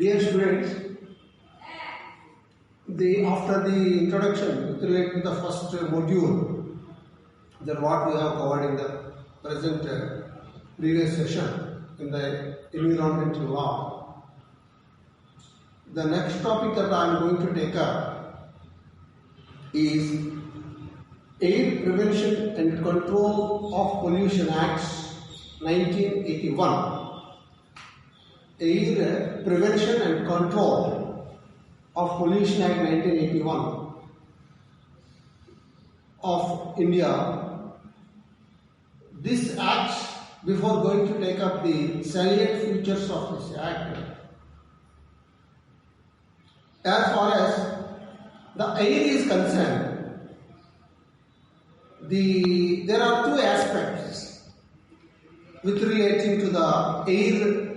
Dear students, after the introduction related to the first module, that what we have covered in the present previous session in the environmental law, the next topic that I am going to take up is Air Prevention and Control of Pollution Acts 1981. Air Prevention and Control of Pollution Act 1981 of India. This act, before going to take up the salient features of this act, as far as the air is concerned, there are two aspects with relating to the air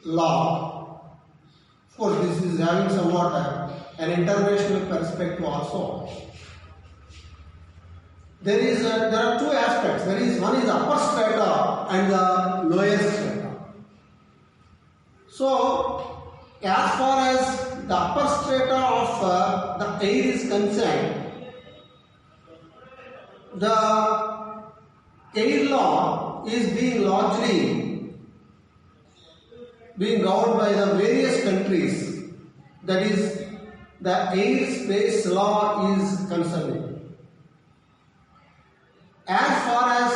law. Of course, this is having somewhat an international perspective also. There are two aspects. One is upper strata and the lower strata. So, as far as the upper strata of the air is concerned, the air law is being largely governed by the various countries. That is, the airspace law is concerned. As far as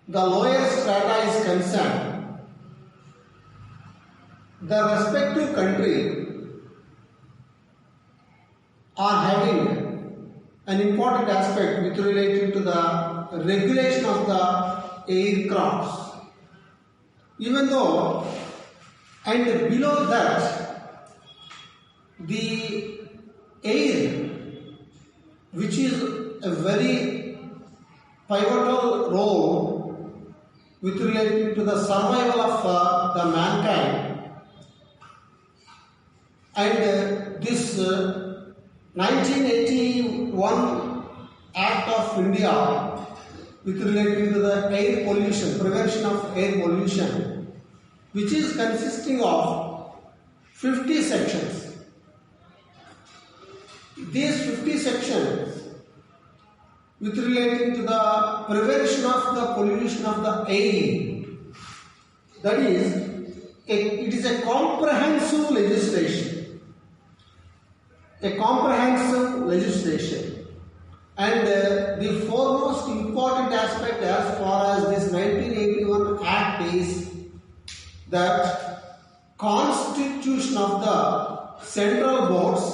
the lower strata is concerned, the respective country are having an important aspect with relation to the regulation of the aircrafts. Even though, and below that, the air, which is a very pivotal role with relation to the survival of the mankind, and this 1981 Act of India with relating to the air pollution, prevention of air pollution, which is consisting of 50 sections. These 50 sections with relating to the prevention of the pollution of the air, that is, it is a comprehensive legislation. A comprehensive legislation. And the foremost important aspect as far as this 1981 Act is that constitution of the central boards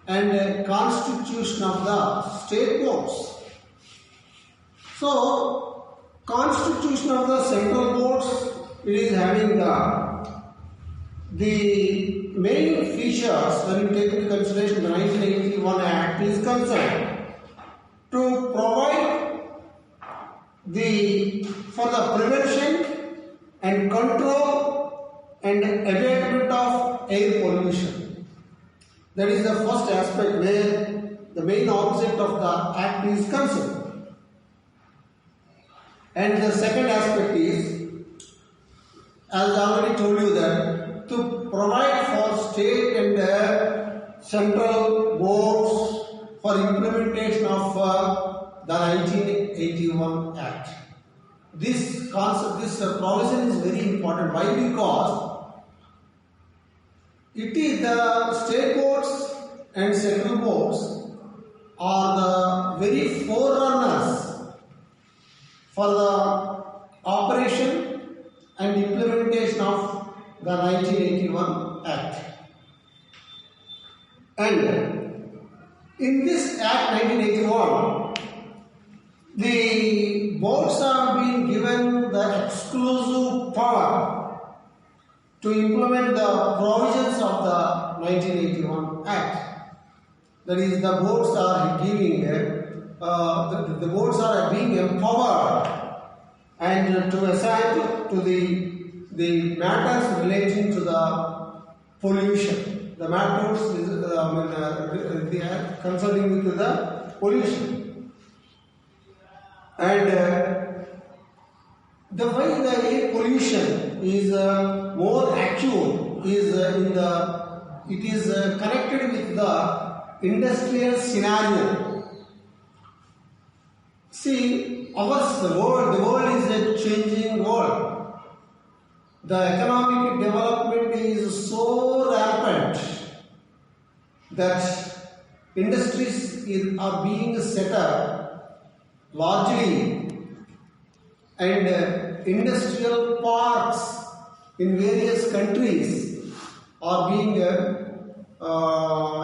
and constitution of the state boards. So, constitution of the central boards, it is having the main features when you take into consideration the 1981 Act is concerned to provide for the prevention and control and abatement of air pollution. That is the first aspect where the main object of the Act is concerned. And the second aspect is, as I already told you, that to provide for state and central boards for implementation of the 1981 Act. This concept, this provision is very important. Why? Because it is the state boards and central boards are the very forerunners for the operation and implementation of the 1981 Act. And in this Act 1981, the boards have been given the exclusive power to implement the provisions of the 1981 Act. That is, the boards are giving, the boards are being empowered and to assign to the matters relating to the pollution. The matters they are concerning with the pollution. And the way the air pollution is more acute is it is connected with the industrial scenario. See, the world is a changing world. The economic development is so rampant that industries are being set up largely, and industrial parks in various countries are being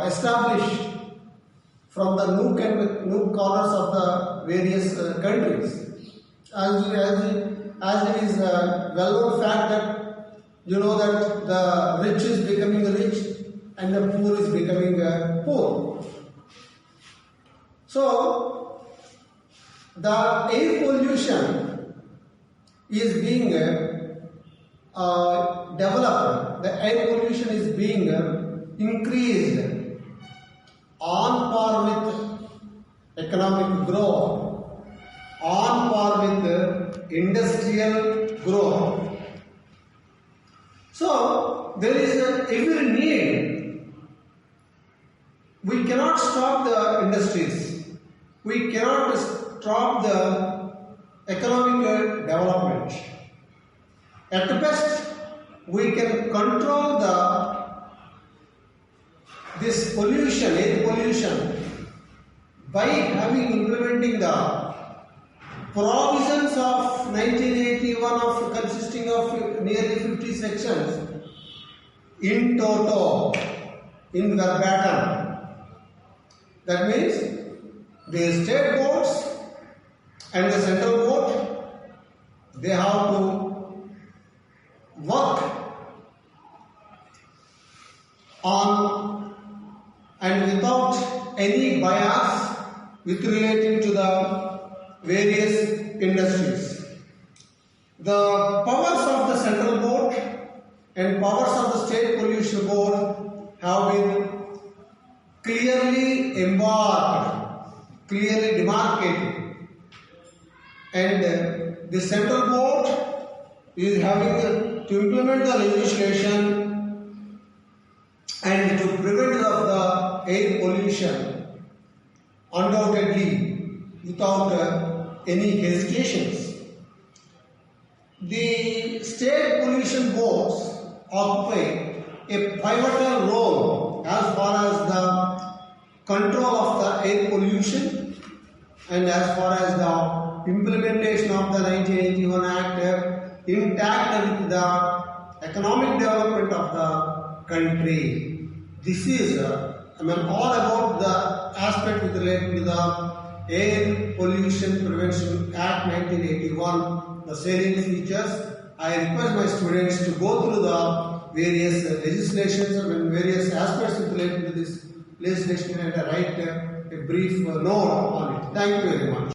established from the nook corners of the various countries. As it is a well-known fact that you know that the rich is becoming rich and the poor is becoming poor. So the air pollution is being developed. The air pollution is being increased on par with economic growth, on par with industrial growth. So there is every need. We cannot stop the industries. We cannot stop the economic development. At best, we can control this pollution, air pollution, by implementing the provisions of 1981 consisting of nearly 50 sections in toto, in verbatim. That means the state boards and the central board, they have to work on and without any bias with relating to the various industries. The powers of the central board and powers of the state pollution board have been clearly embarked, clearly demarcated, and the central board is having to implement the legislation and to prevent of the air pollution undoubtedly without any hesitations. The state pollution boards occupy a pivotal role as far as the control of the air pollution and as far as the implementation of the 1981 Act intact with the economic development of the country. This is all about the aspect with related to the Air Pollution Prevention Act 1981, the salient features. I request my students to go through the various legislations and various aspects related to this legislation and write a brief note on it. Thank you very much.